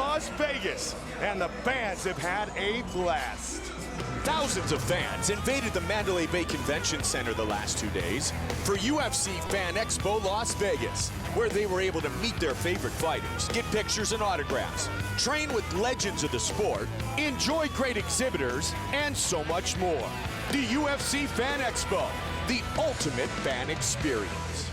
Las Vegas, and the fans have had a blast. Thousands of fans invaded the Mandalay Bay Convention Center the last 2 days for UFC Fan Expo Las Vegas, where they were able to meet their favorite fighters, get pictures and autographs, train with legends of the sport, enjoy great exhibitors, and so much more. The UFC Fan Expo, the ultimate fan experience.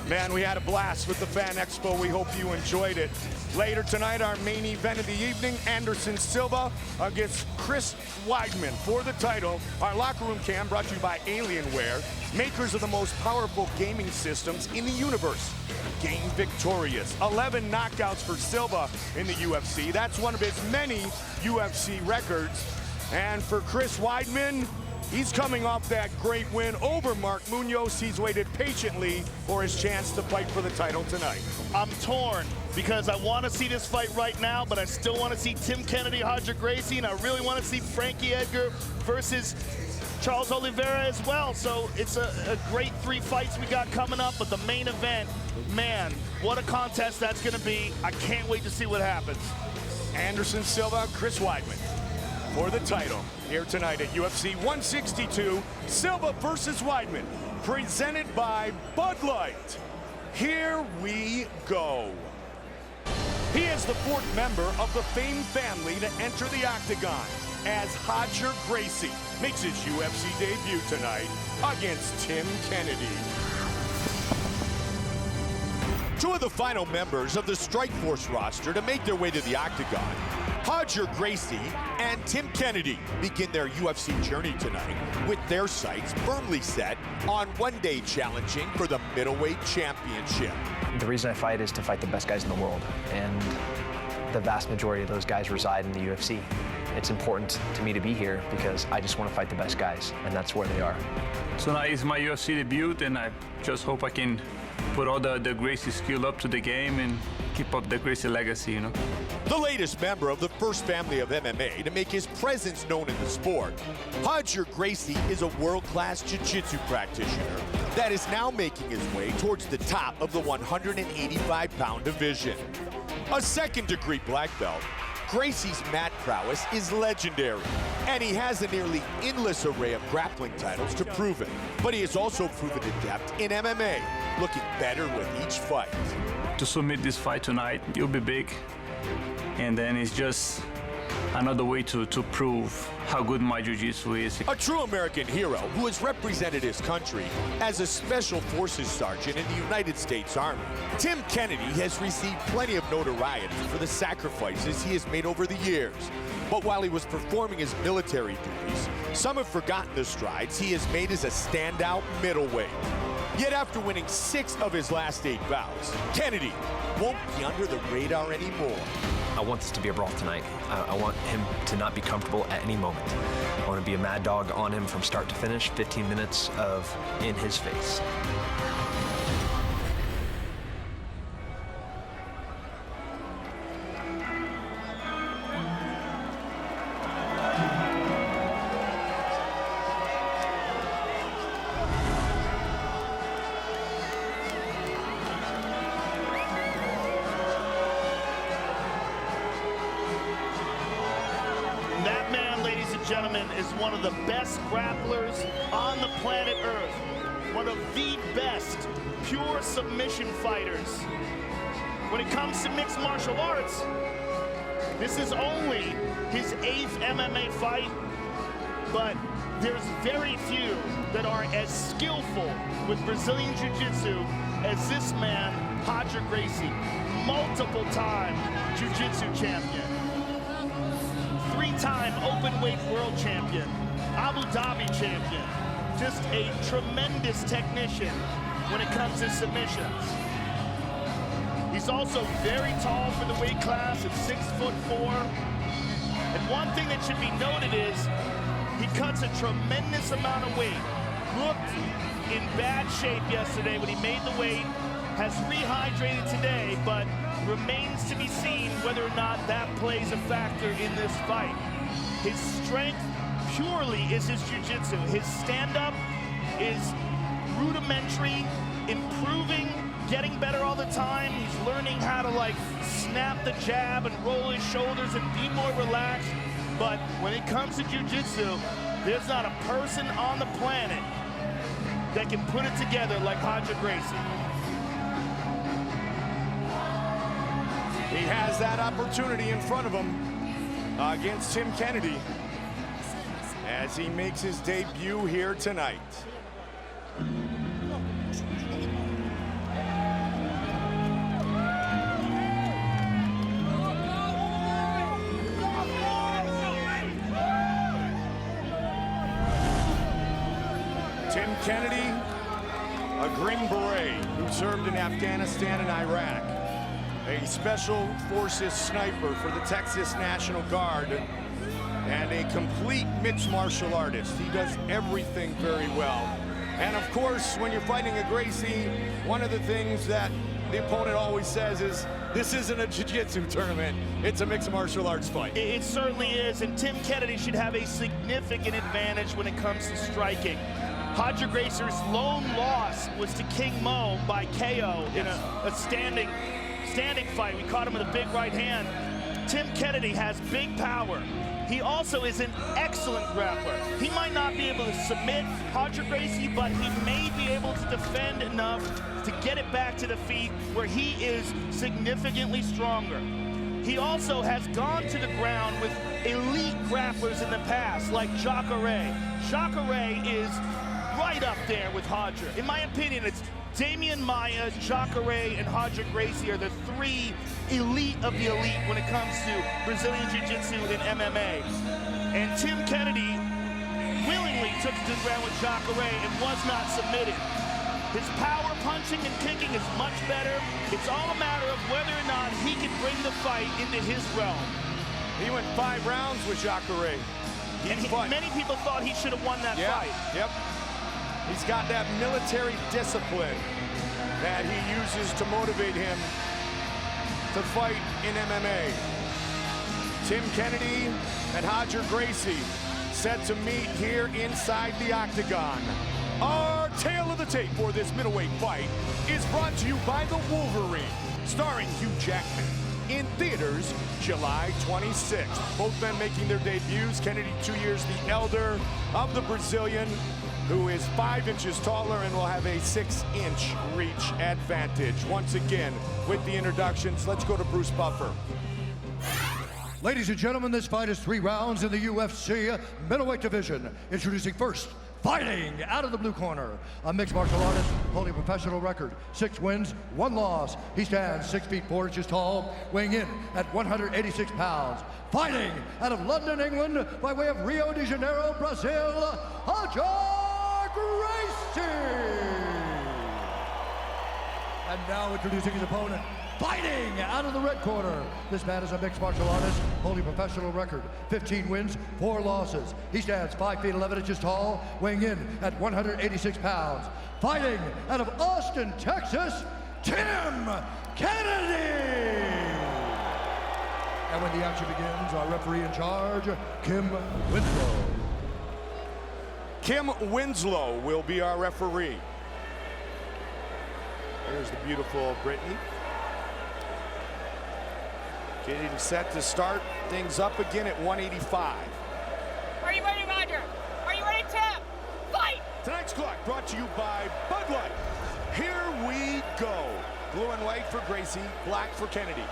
Man, we had a blast with the Fan Expo. We hope you enjoyed it. Later tonight, our main event of the evening, Anderson Silva against Chris Weidman for the title. Our locker room cam brought to you by Alienware, makers of the most powerful gaming systems in the universe. Game victorious. 11 knockouts for Silva in the UFC. That's one of his many UFC records. And for Chris Weidman, he's coming off that great win over Mark Munoz. He's waited patiently for his chance to fight for the title tonight. I'm torn because I want to see this fight right now, but I still want to see Tim Kennedy, Roger Gracie, and I really want to see Frankie Edgar versus Charles Oliveira as well. So it's a great 3 fights we got coming up, but the main event, man, what a contest that's going to be. I can't wait to see what happens. Anderson Silva, Chris Weidman for the title here tonight at UFC 162, Silva versus Weidman, presented by Bud Light. Here we go. He is the 4th member of the famed family to enter the octagon, as Roger Gracie makes his UFC debut tonight against Tim Kennedy. 2 of the final members of the Strikeforce roster to make their way to the octagon, Roger Gracie and Tim Kennedy, begin their UFC journey tonight with their sights firmly set on one day challenging for the middleweight championship. The reason I fight is to fight the best guys in the world, and the vast majority of those guys reside in the UFC. It's important to me to be here because I just want to fight the best guys, and that's where they are. Tonight is my UFC debut, and I just hope I can put all the Gracie skill up to the game and keep up the Gracie legacy, you know. The latest member of the first family of MMA to make his presence known in the sport, Roger Gracie is a world-class jiu-jitsu practitioner that is now making his way towards the top of the 185-pound division. A second-degree black belt, Gracie's mat prowess is legendary, and he has a nearly endless array of grappling titles to prove it. But he has also proven adept in MMA, looking better with each fight. To submit this fight tonight, it'll be big. And then it's just another way to prove how good my jiu-jitsu is. A true American hero who has represented his country as a Special Forces Sergeant in the United States Army, Tim Kennedy has received plenty of notoriety for the sacrifices he has made over the years. But while he was performing his military duties, some have forgotten the strides he has made as a standout middleweight. Yet after winning 6 of his last 8 bouts, Kennedy won't be under the radar anymore. I want this to be a brawl tonight. I want him to not be comfortable at any moment. I want to be a mad dog on him from start to finish, 15 minutes of in his face. Gentlemen, is one of the best grapplers on the planet Earth. One of the best pure submission fighters. When it comes to mixed martial arts, this is only his 8th MMA fight, but there's very few that are as skillful with Brazilian Jiu-Jitsu as this man, Roger Gracie, multiple-time Jiu-Jitsu champion. 3-time open-weight world champion, Abu Dhabi champion. Just a tremendous technician when it comes to submissions. He's also very tall for the weight class at 6'4". And one thing that should be noted is he cuts a tremendous amount of weight. Looked in bad shape yesterday when he made the weight, has rehydrated today, but remains to be seen whether or not that plays a factor in this fight. His strength purely is his jiu-jitsu. His stand-up is rudimentary, improving, getting better all the time. He's learning how to like snap the jab and roll his shoulders and be more relaxed. But when it comes to jiu-jitsu, there's not a person on the planet that can put it together like Roger Gracie. He has that opportunity in front of him against Tim Kennedy as he makes his debut here tonight. Tim Kennedy, a Green Beret who served in Afghanistan and Iraq, a Special Forces sniper for the Texas National Guard, and a complete mixed martial artist. He does everything very well. And of course, when you're fighting a Gracie, one of the things that the opponent always says is, this isn't a jiu-jitsu tournament, it's a mixed martial arts fight. It certainly is, and Tim Kennedy should have a significant advantage when it comes to striking. Roger Gracie's lone loss was to King Mo by KO in a standing fight. We caught him with a big right hand. Tim Kennedy has big power. He also is an excellent grappler. He might not be able to submit Roger Gracie, but he may be able to defend enough to get it back to the feet where he is significantly stronger. He also has gone to the ground with elite grapplers in the past, like Jacare. Jacare is right up there with Roger. In my opinion, it's Damian Maia, Jacare, and Roger Gracie are the three elite of the elite when it comes to Brazilian Jiu-Jitsu and MMA. And Tim Kennedy willingly took it to the ground with Jacare and was not submitted. His power punching and kicking is much better. It's all a matter of whether or not he can bring the fight into his realm. He went 5 rounds with Jacare. Many people thought he should have won that fight. Yep. He's got that military discipline that he uses to motivate him to fight in MMA. Tim Kennedy and Roger Gracie set to meet here inside the octagon. Our tale of the tape for this middleweight fight is brought to you by The Wolverine, starring Hugh Jackman, in theaters July 26th. Both men making their debuts. Kennedy, 2 years the elder of the Brazilian, who is 5 inches taller and will have a 6-inch reach advantage. Once again, with the introductions, let's go to Bruce Buffer. Ladies and gentlemen, this fight is 3 rounds in the UFC middleweight division. Introducing first, fighting out of the blue corner, a mixed martial artist holding a professional record, 6 wins, 1 loss. He stands 6 feet 4 inches tall, weighing in at 186 pounds. Fighting out of London, England, by way of Rio de Janeiro, Brazil, Roger Gracie! And now introducing his opponent, fighting out of the red corner. This man is a mixed martial artist, holding a professional record, 15 wins, 4 losses. He stands 5 feet 11 inches tall, weighing in at 186 pounds. Fighting out of Austin, Texas, Tim Kennedy! And when the action begins, our referee in charge, Kim Winslow. Kim Winslow will be our referee. There's the beautiful Brittany. Getting set to start things up again at 185. Are you ready, Roger? Are you ready, Tim? Fight! Tonight's clock brought to you by Bud Light. Here we go. Blue and white for Gracie, black for Kennedy.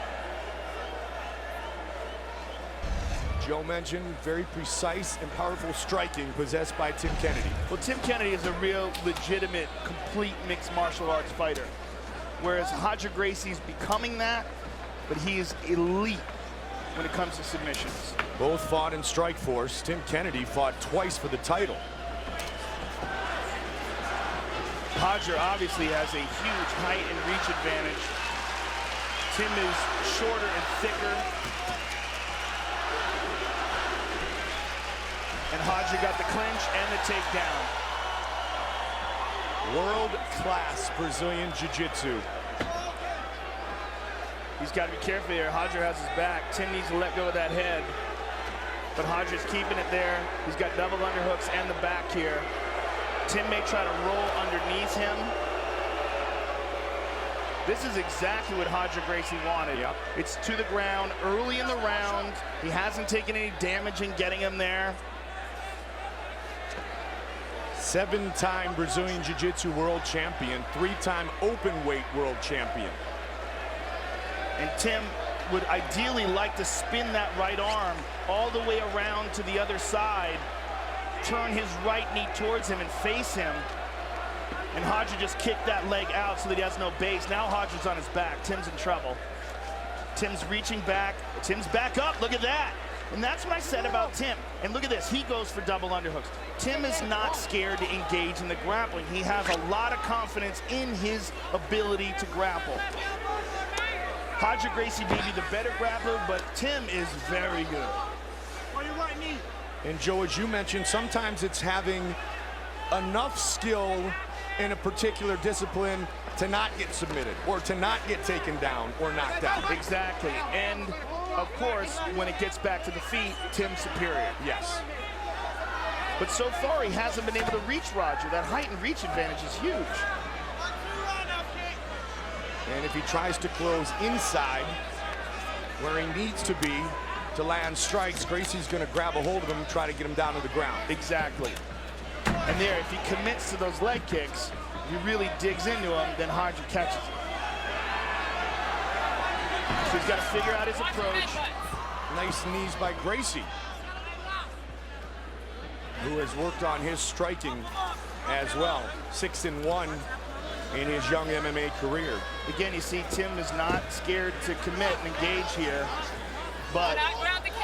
Joe mentioned very precise and powerful striking possessed by Tim Kennedy. Well, Tim Kennedy is a real, legitimate, complete mixed martial arts fighter. Whereas Roger Gracie's becoming that, but he is elite when it comes to submissions. Both fought in Strikeforce. Tim Kennedy fought twice for the title. Roger obviously has a huge height and reach advantage. Tim is shorter and thicker. And Roger got the clinch and the takedown. World-class Brazilian Jiu-Jitsu. He's got to be careful here. Roger has his back. Tim needs to let go of that head. But Roger's keeping it there. He's got double underhooks and the back here. Tim may try to roll underneath him. This is exactly what Roger Gracie wanted. Yep. It's to the ground early in the round. He hasn't taken any damage in getting him there. 7-time Brazilian Jiu-Jitsu world champion, 3-time open weight world champion. And Tim would ideally like to spin that right arm all the way around to the other side, turn his right knee towards him and face him. And Roger just kicked that leg out so that he has no base. Now Roger's on his back. Tim's in trouble. Tim's reaching back. Tim's back up. Look at that. And that's what I said about Tim. And look at this. He goes for double underhooks. Tim is not scared to engage in the grappling. He has a lot of confidence in his ability to grapple. Roger Gracie may be the better grappler, but Tim is very good. And Joe, as you mentioned, sometimes it's having enough skill in a particular discipline to not get submitted or to not get taken down or knocked out. Exactly. And of course, when it gets back to the feet, Tim's superior. Yes. But so far, he hasn't been able to reach Roger. That height and reach advantage is huge. And if he tries to close inside where he needs to be to land strikes, Gracie's going to grab a hold of him and try to get him down to the ground. Exactly. And there, if he commits to those leg kicks, if he really digs into him, then Roger catches him. So he's got to figure out his approach. Nice knees by Gracie, who has worked on his striking as well. 6-1 in his young MMA career. Again, you see Tim is not scared to commit and engage here, but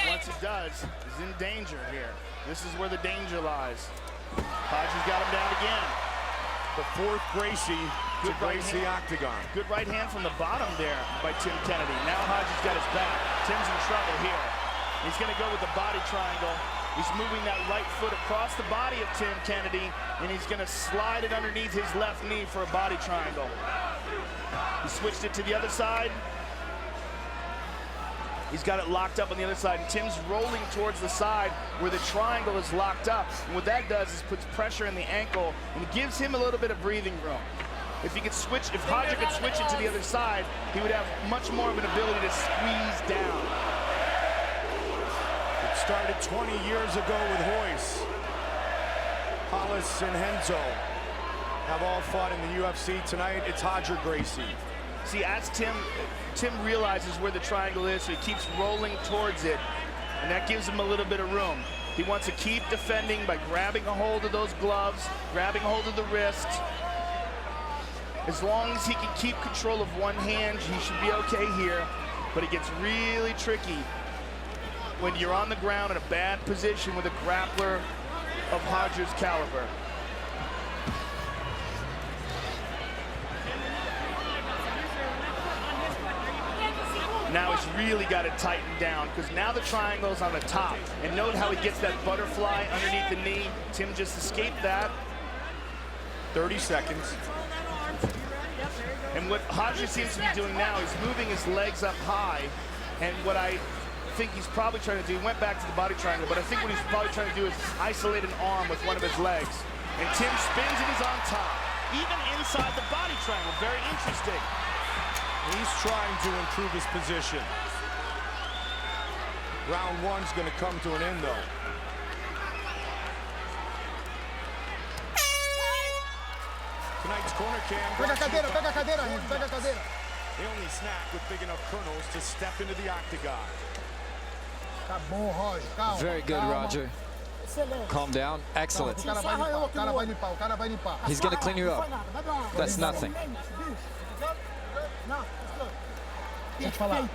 once he does, he's in danger here. This is where the danger lies. Roger's got him down again. The fourth Gracie to Good right Gracie hand. octagon. Good right hand from the bottom there by Tim Kennedy. Now Roger's got his back. Tim's in trouble here. He's going to go with the body triangle. He's moving that right foot across the body of Tim Kennedy, and he's going to slide it underneath his left knee for a body triangle. He switched it to the other side. He's got it locked up on the other side, and Tim's rolling towards the side where the triangle is locked up. And what that does is puts pressure in the ankle and gives him a little bit of breathing room. If he could switch, if Roger could switch it to the other side, he would have much more of an ability to squeeze down. It started 20 years ago with Royce. Hollis and Henzo have all fought in the UFC. Tonight, it's Roger Gracie. See, as Tim realizes where the triangle is, so he keeps rolling towards it, and that gives him a little bit of room. He wants to keep defending by grabbing a hold of those gloves, grabbing a hold of the wrist. As long as he can keep control of one hand, he should be okay here, but it gets really tricky when you're on the ground in a bad position with a grappler of Roger's caliber. Now he's really got to tighten down because now the triangle's on the top. And note how he gets that butterfly underneath the knee. Tim just escaped that. 30 seconds. And what Roger seems to be doing now is moving his legs up high. And what I think he's probably trying to do, he went back to the body triangle, but I think what he's probably trying to do is isolate an arm with one of his legs. And Tim spins and he's on top, even inside the body triangle. Very interesting. He's trying to improve his position. Round one's going to come to an end, though. Tonight's corner cam. Pega a cadeira, Henrique, pega a cadeira. The only snack with big enough kernels to step into the octagon. Tá bom, Roger. Calma. Very good, calma. Roger. Calm down. Excellent. O cara vai limpar, o cara vai limpar, o cara vai limpar. He's going to clean you up. That's nothing. Deixa eu te falar.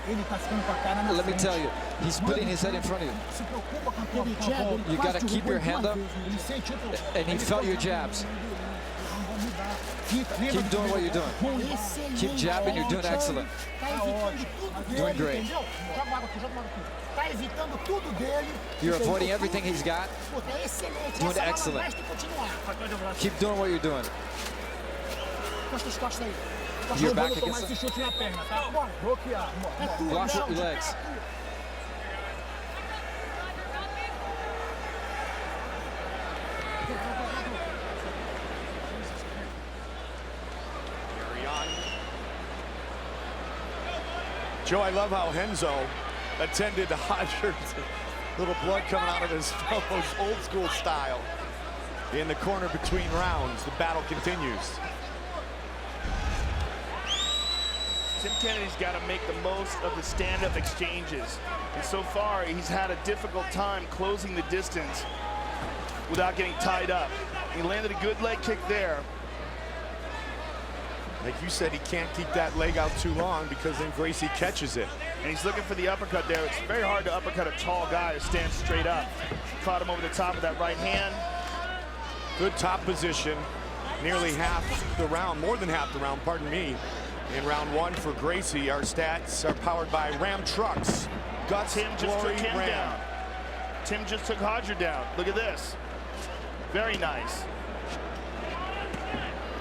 Ele tá ficando com a cara na Let me frente. tell you, he's putting his head in front of you. Se preocupa com aquele jab, ele You quase got to keep derrubou your hand duas up, vezes. Ele sente outro- and he ele felt foi- your jabs. Fica, lembra Keep do doing what you're primeiro? doing. Keep jabbing, you're doing excellent. Tá evitando tudo Doing dele, great. entendeu? Joga uma água aqui, joga uma água aqui. Tá evitando tudo dele. You're entendeu? avoiding everything he's got. Pô, tá excelente. Doing Essa bola excellent. mais tem que continuar. Keep doing what you're doing. Costa as costas aí. Costa You're não back vou tomar against esse chute na perna, tá? Bora. Bloquear. É tudo. Block não, your legs. Carry on. Joe, I love how Henzo attended to Hodger's little blood coming out of his nose, old school style. In the corner between rounds, the battle continues. Tim Kennedy's got to make the most of the stand-up exchanges. And so far, he's had a difficult time closing the distance without getting tied up. He landed a good leg kick there. Like you said, he can't keep that leg out too long because then Gracie catches it. And he's looking for the uppercut there. It's very hard to uppercut a tall guy who stands straight up. Caught him over the top of that right hand. Good top position. Nearly half the round, more than half the round, pardon me. In round one for Gracie, our stats are powered by Ram Trucks. Guts, Tim just Glory, took him Ram. down. Tim just took Hodger down. Look at this. Very nice.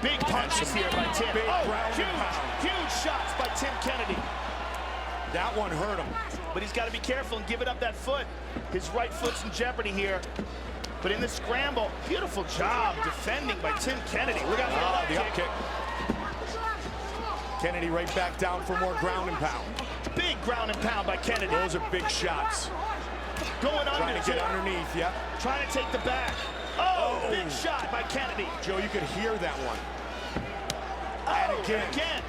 Big punches here by Tim. Huge shots by Tim Kennedy. That one hurt him. But he's got to be careful and give it up that foot. His right foot's in jeopardy here. But in the scramble, beautiful job defending by Tim Kennedy. Look out for the up kick. Kennedy right back down for more ground and pound. Big ground and pound by Kennedy. Those are big shots. Going under. Trying to get underneath, yeah. Trying to take the back. Oh, big shot by Kennedy. Joe, you could hear that one. And again.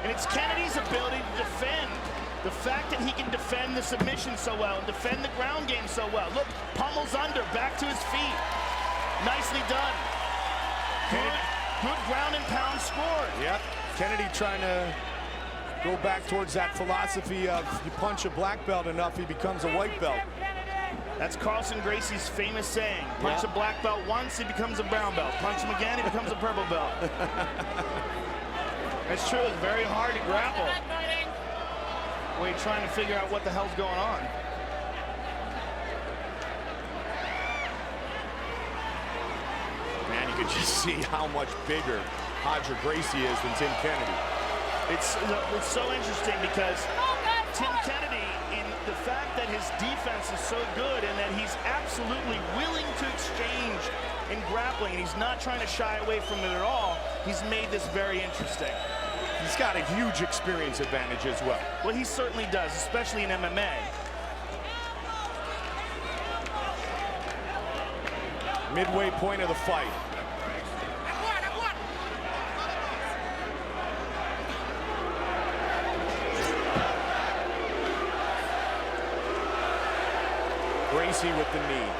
And it's Kennedy's ability to defend. The fact that he can defend the submission so well and defend the ground game so well. Look, pummels under, back to his feet. Nicely done. Good ground and pound scored. Yep. Kennedy trying to go back towards that philosophy of you punch a black belt enough, he becomes a white belt. That's Carlson Gracie's famous saying. Punch a black belt once, he becomes a brown belt. Punch him again, he becomes a purple belt. It's true, it's very hard to grapple when you're trying to figure out what the hell's going on. Man, you could just see how much bigger Hodger Gracie is than Tim Kennedy. It's so interesting because Tim Kennedy, in the fact that his defense is so good and that he's absolutely willing to exchange in grappling, and he's not trying to shy away from it at all, he's made this very interesting. He's got a huge experience advantage as well. Well, he certainly does, especially in MMA. Midway point of the fight. Gracie with the knee.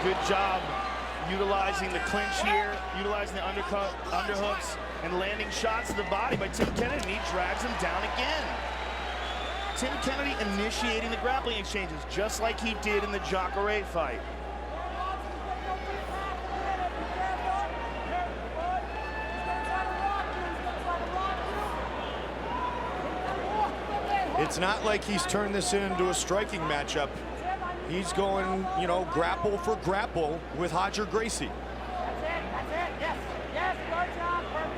Good job utilizing the clinch here, utilizing the underhooks, and landing shots to the body by Tim Kennedy, and he drags him down again. Tim Kennedy initiating the grappling exchanges, just like he did in the Jacare fight. It's not like he's turned this into a striking matchup. He's going, you know, grapple for grapple with Hodger Gracie.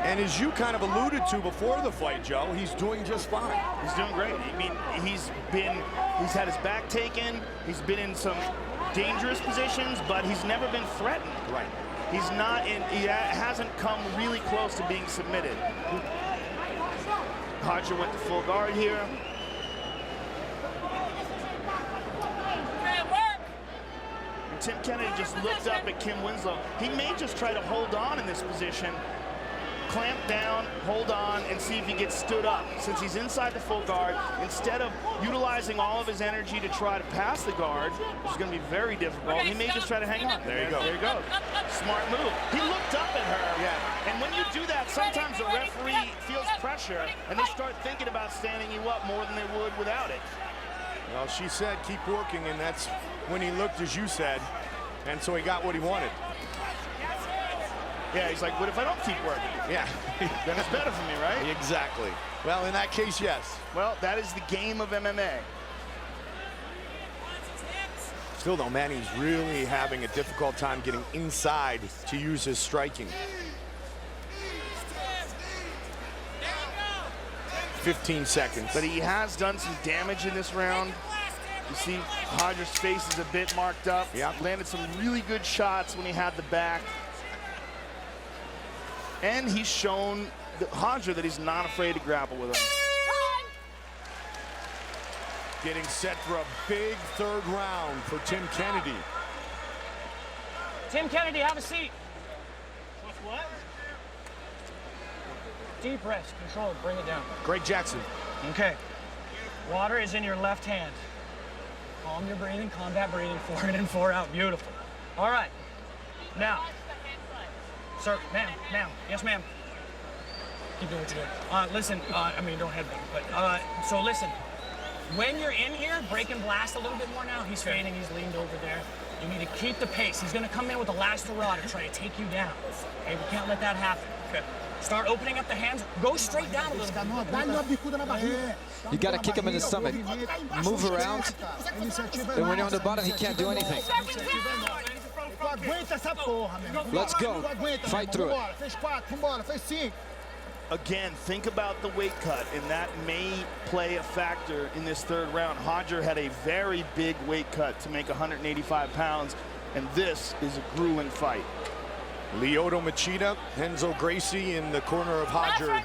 And as you kind of alluded to before the fight, Joe, he's doing just fine. He's doing great. I mean, he's had his back taken. He's been in some dangerous positions, but he's never been threatened. Right. He hasn't come really close to being submitted. Hodger went to full guard here. Tim Kennedy just looked up at Kim Winslow. He may just try to hold on in this position, clamp down, hold on, and see if he gets stood up. Since he's inside the full guard, instead of utilizing all of his energy to try to pass the guard, which is going to be very difficult, he may just try to hang on. There you go. There you go. Smart move. He looked up at her. Yeah. And when you do that, sometimes the referee feels pressure, and they start thinking about standing you up more than they would without it. Well, she said keep working, and that's when he looked, as you said, and so he got what he wanted. Yeah, he's like, what if I don't keep working? Yeah. Then it's better for me, right? Exactly. Well, in that case, yes. Well, that is the game of MMA. Still, though, man, he's really having a difficult time getting inside to use his striking. 15 seconds. But he has done some damage in this round. You see Hodger's face is a bit marked up. Yeah. Landed some really good shots when he had the back. And he's shown Hodger that he's not afraid to grapple with him. Getting set for a big third round for Tim Kennedy. Tim Kennedy, have a seat. What? Deep rest, control, bring it down. Greg Jackson. Okay. Water is in your left hand. Calm your breathing, combat breathing, 4 in and 4 out. Beautiful. All right. Now. Sir, ma'am, yes, ma'am. Keep doing what you're doing. Listen, I mean, don't headbang, but, so listen. When you're in here, break and blast a little bit more now. He's fading, he's leaned over there. You need to keep the pace. He's gonna come in with the last rod to try to take you down. Okay, we can't let that happen. Okay. Start opening up the hands. Go straight down a little bit. You got to kick him in the stomach. Move around. And when you're on the bottom, he can't do anything. Let's go. Fight through it. Again, think about the weight cut, and that may play a factor in this third round. Hodger had a very big weight cut to make 185 pounds, and this is a grueling fight. Lyoto Machida, Renzo Gracie in the corner of Hodger.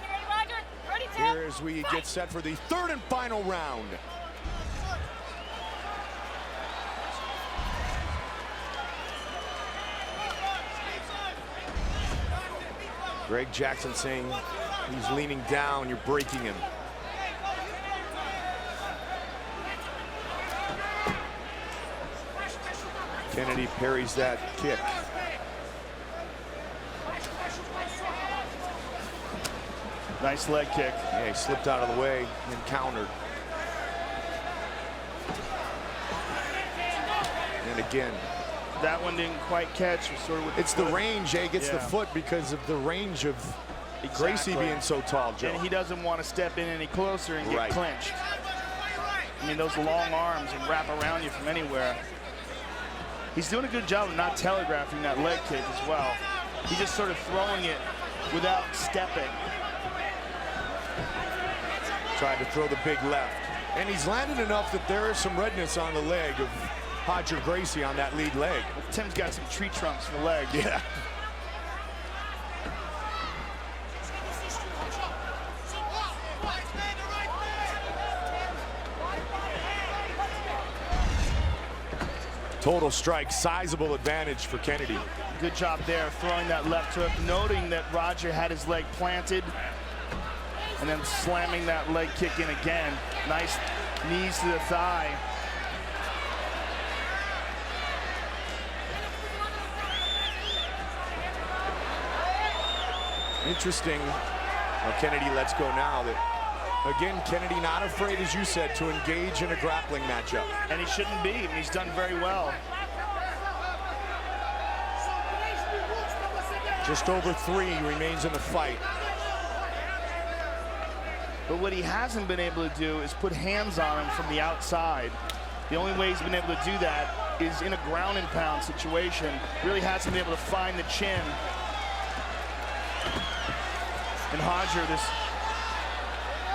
Here as we get set for the third and final round. Greg Jackson saying he's leaning down, you're breaking him. Kennedy parries that kick. Nice leg kick. Yeah, he slipped out of the way and countered. And again. That one didn't quite catch. Sort of with it's the range, He gets the foot because of the range of Gracie being so tall, Joe. And he doesn't want to step in any closer and get clinched. I mean, those long arms and wrap around you from anywhere. He's doing a good job of not telegraphing that leg kick as well. He's just sort of throwing it without stepping. Tried to throw the big left. And he's landed enough that there is some redness on the leg of Hodger Gracie on that lead leg. But Tim's got some tree trunks for the leg. Yeah. Total strike, sizable advantage for Kennedy. Good job there, throwing that left hook, noting that Roger had his leg planted, and then slamming that leg kick in again. Nice knees to the thigh. Interesting. Well, Kennedy lets go now. Again, Kennedy not afraid, as you said, to engage in a grappling matchup. And he shouldn't be. He's done very well. Just over 3 remains in the fight. But what he hasn't been able to do is put hands on him from the outside. The only way he's been able to do that is in a ground and pound situation. Really hasn't been able to find the chin. And Hodger, this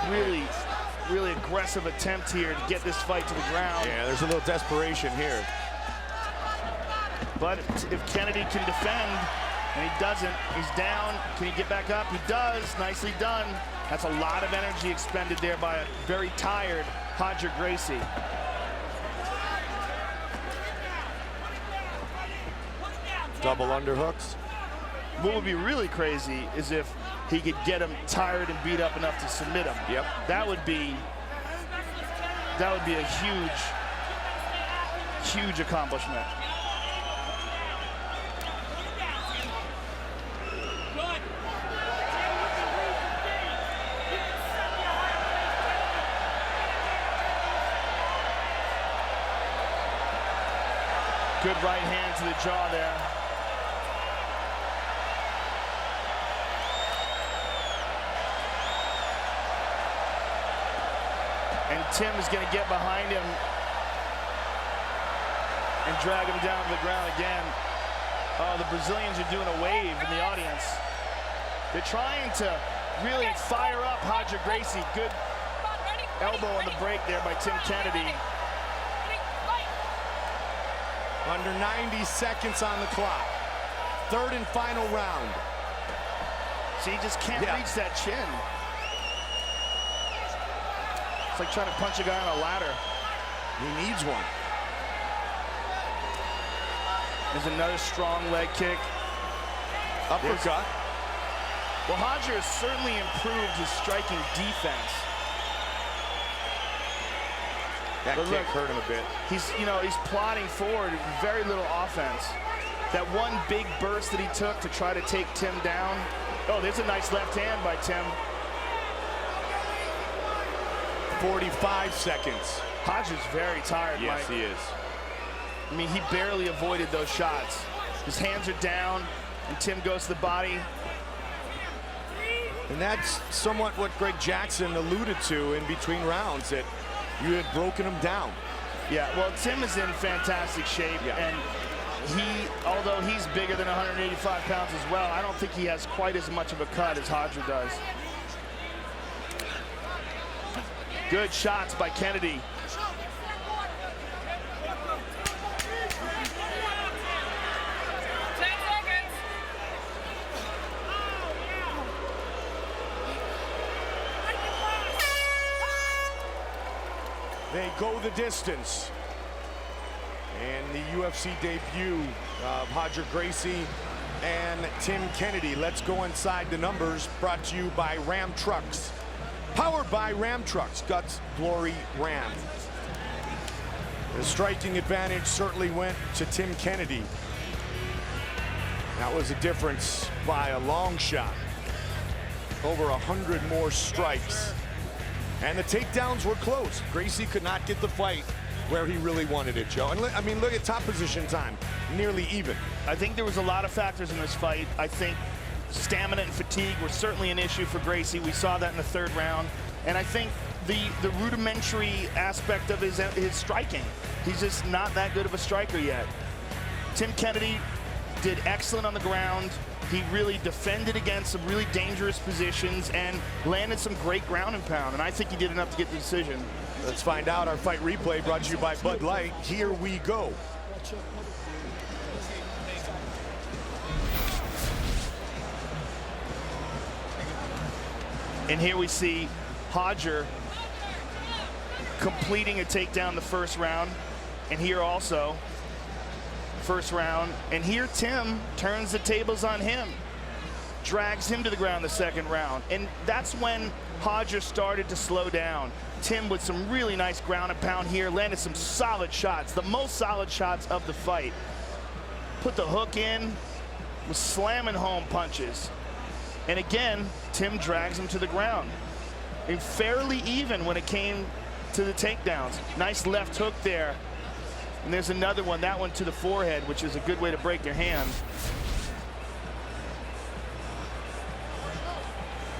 really aggressive attempt here to get this fight to the ground. Yeah, there's a little desperation here. But if Kennedy can defend, and he doesn't, he's down. Can he get back up? He does. Nicely done. That's a lot of energy expended there by a very tired Hodger Gracie. Double underhooks. What would be really crazy is if he could get him tired and beat up enough to submit him. Yep. That would be a huge accomplishment. Good right hand to the jaw there. And Tim is going to get behind him and drag him down to the ground again. Oh, the Brazilians are doing a wave in the audience. They're trying to really fire up Hodger Gracie. Good elbow on the break there by Tim Kennedy. Under 90 seconds on the clock. Third and final round. See, he just can't reach that chin. It's like trying to punch a guy on a ladder. He needs one. There's another strong leg kick. Uppercut. Well, Hodger has certainly improved his striking defense. That But kick look, hurt him a bit. He's plodding forward, very little offense. That one big burst that he took to try to take Tim down. Oh, there's a nice left hand by Tim. 45 seconds. Hodger's very tired, Yes, Mike. he is. I mean, he barely avoided those shots. His hands are down, and Tim goes to the body. And that's somewhat what Greg Jackson alluded to in between rounds, that you had broken him down. Yeah, well, Tim is in fantastic shape, and although he's bigger than 185 pounds as well, I don't think he has quite as much of a cut as Hodger does. Good shots by Kennedy. They go the distance. And the UFC debut of Roger Gracie and Tim Kennedy. Let's go inside the numbers, brought to you by Ram Trucks. Powered by Ram Trucks, Guts, Glory, Ram. The striking advantage certainly went to Tim Kennedy. That was a difference by a long shot. Over 100 more strikes. And the takedowns were close. Gracie could not get the fight where he really wanted it, Joe. And I mean, look at top position time, nearly even. I think there was a lot of factors in this fight. I think stamina and fatigue were certainly an issue for Gracie. We saw that in the third round. And I think the rudimentary aspect of his striking. He's just not that good of a striker yet. Tim Kennedy did excellent on the ground. He really defended against some really dangerous positions and landed some great ground and pound. And I think he did enough to get the decision. Let's find out. Our fight replay brought to you by Bud Light. Here we go. And here we see Hodger completing a takedown the first round. And here also, first round. And here Tim turns the tables on him. Drags him to the ground the second round. And that's when Hodger started to slow down. Tim with some really nice ground and pound here, landed some solid shots, the most solid shots of the fight. Put the hook in, was slamming home punches. And again, Tim drags him to the ground. And fairly even when it came to the takedowns. Nice left hook there. And there's another one, that one to the forehead, which is a good way to break your hand.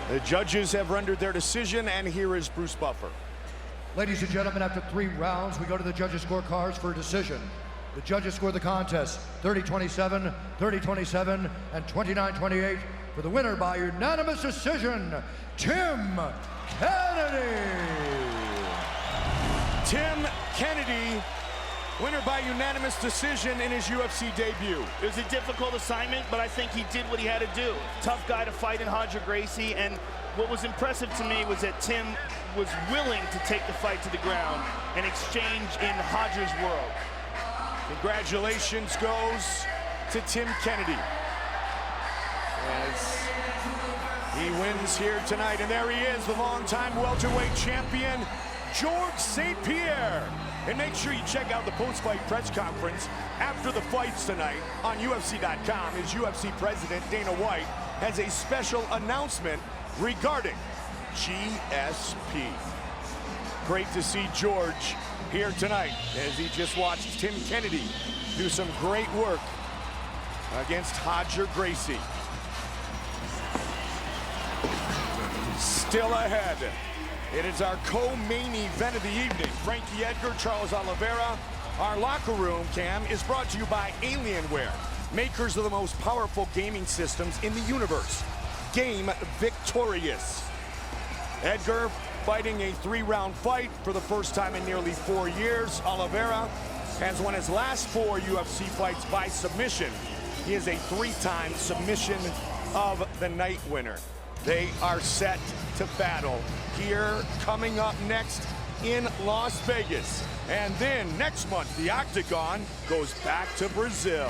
The judges have rendered their decision, and here is Bruce Buffer. Ladies and gentlemen, after 3 rounds, we go to the judges' scorecards for a decision. The judges score the contest 30-27, 30-27, and 29-28 for the winner by unanimous decision, Tim Kennedy. Tim Kennedy, winner by unanimous decision in his UFC debut. It was a difficult assignment, but I think he did what he had to do. Tough guy to fight in Roger Gracie, and what was impressive to me was that Tim was willing to take the fight to the ground and exchange in Hodger's world. Congratulations goes to Tim Kennedy as he wins here tonight. And there he is, the longtime welterweight champion, George St. Pierre. And make sure you check out the post-fight press conference after the fights tonight on UFC.com. As UFC President Dana White has a special announcement regarding GSP. Great to see George here tonight as he just watched Tim Kennedy do some great work against Roger Gracie. Still ahead. It is our co-main event of the evening. Frankie Edgar, Charles Oliveira. Our locker room cam is brought to you by Alienware, makers of the most powerful gaming systems in the universe. Game victorious. Edgar fighting a 3-round fight for the first time in nearly 4 years. Oliveira has won his last 4 UFC fights by submission. He is a 3-time submission of the night winner. They are set to battle here coming up next in Las Vegas. And then next month, the Octagon goes back to Brazil.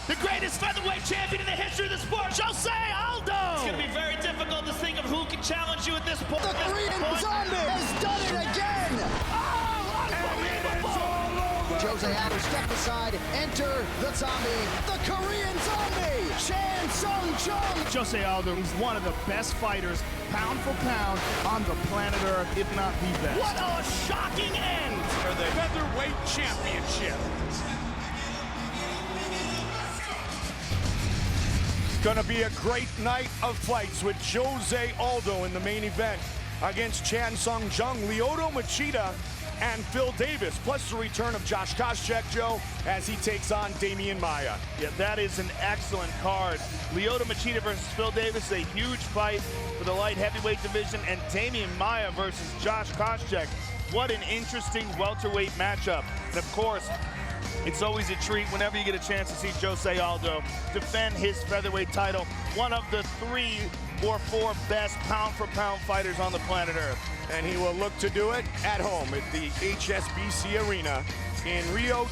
The greatest featherweight champion in the history of the sport, Jose Aldo! It's going to be very difficult to think of who can challenge you at this point. The Korean Zombie has done it again! Oh, unbelievable! Jose Aldo step aside, enter the Zombie, the Korean Zombie, Chan Sung Jung! Jose Aldo is one of the best fighters, pound for pound, on the planet Earth, if not the best. What a shocking end! For the featherweight championship. Gonna be a great night of fights with Jose Aldo in the main event against Chan Sung Jung, Lyoto Machida, and Phil Davis, plus the return of Josh Koscheck, Joe, as he takes on Damian Maia. Yeah, that is an excellent card. Lyoto Machida versus Phil Davis, a huge fight for the light heavyweight division, and Damian Maia versus Josh Koscheck. What an interesting welterweight matchup. And of course, it's always a treat whenever you get a chance to see Jose Aldo defend his featherweight title, one of the 3 or 4 best pound-for-pound fighters on the planet Earth. And he will look to do it at home at the HSBC Arena in Rio